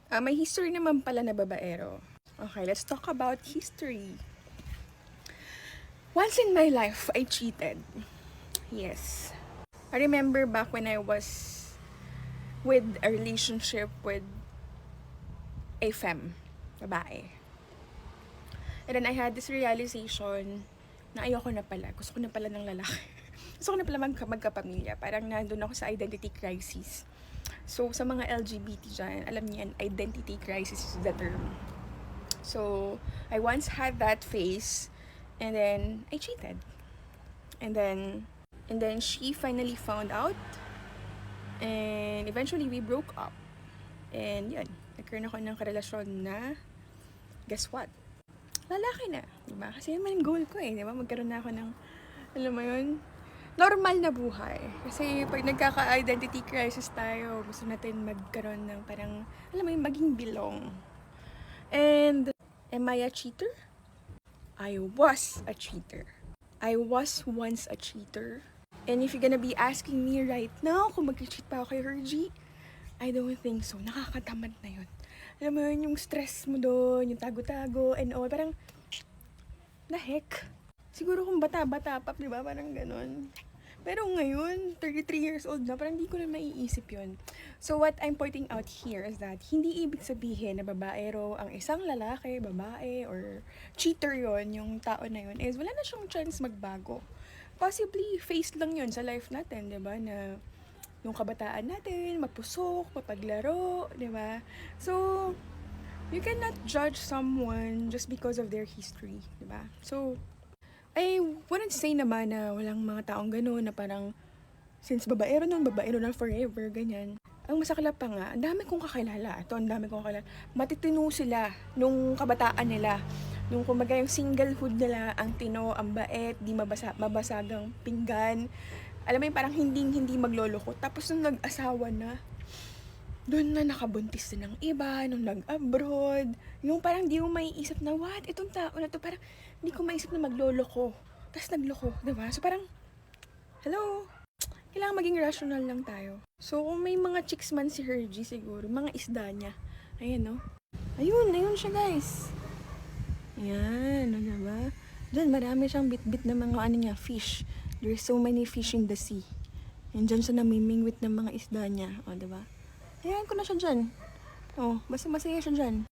May history naman pala na babaero. Okay, let's talk about history. Once in my life, I cheated. Yes. I remember back when I was with a relationship with a femme, babae. And then I had this realization na ayoko na pala. Gusto ko na pala ng lalaki. Gusto ko na pala magkapamilya. Parang nandun ako sa identity crisis. So, sa mga LGBT dyan, alam niyo yan, identity crisis is the term. So, I once had that phase, and then I cheated. And then she finally found out, and eventually we broke up. And yun, nagkaroon ako ng karelasyon na, guess what? Lalaki na, diba? Kasi yun man goal ko diba? Magkaroon na ako ng, alam mo yun, normal na buhay. Kasi pag nagkaka-identity crisis tayo, gusto natin magkaroon ng parang, alam mo yun, maging belong. And, am I a cheater? I was a cheater. I was once a cheater. And if you're gonna be asking me right now kung mag-cheat pa ako kay Hergie, I don't think so. Nakakatamad na yun. Alam mo yun, yung stress mo doon, yung tago-tago, and all. Parang, the heck? Siguro kung bata-bata pa, di ba? Parang ganon. Pero ngayon, 33 years old na, parang hindi ko na maiisip yun. So what I'm pointing out here is that hindi ibig sabihin na babaero ang isang lalaki, babae, or cheater yon yung tao na yun, is wala na siyang chance magbago. Possibly, face lang yun sa life natin, di ba? Na yung kabataan natin, mapusok, mapaglaro, di ba? So, you cannot judge someone just because of their history, di ba? So, I wouldn't say naman na walang mga taong gano'n na parang since babaero na forever, ganyan. Ang masaklap pa nga, ang dami kong kakilala. Ang dami kong kakilala. Matitino sila nung kabataan nila. Nung kumbaga yung singlehood nila, ang tino, ang bait, di mabasagang pinggan. Alam mo yung parang hindi magloloko. Tapos nung nag-asawa na, doon na nakabuntis na ng iba, nung nag-abroad. Yung parang di mo maiisip na, what? Itong tao na to, parang hindi ko maiisip na magloloko. Tapos nagloko, diba? So parang, hello? Kailangan maging rational lang tayo. So kung may mga chicks man si Hergie siguro, mga isda niya. Ayan, no? Ayun siya, guys. Ayan, diba? Diyan, marami siyang bit-bit na mga fish. There's so many fish in the sea. And dyan siya namimingwit ng mga isda niya. O, diba? Ayan ko na siya dyan. Basta masaya siya dyan.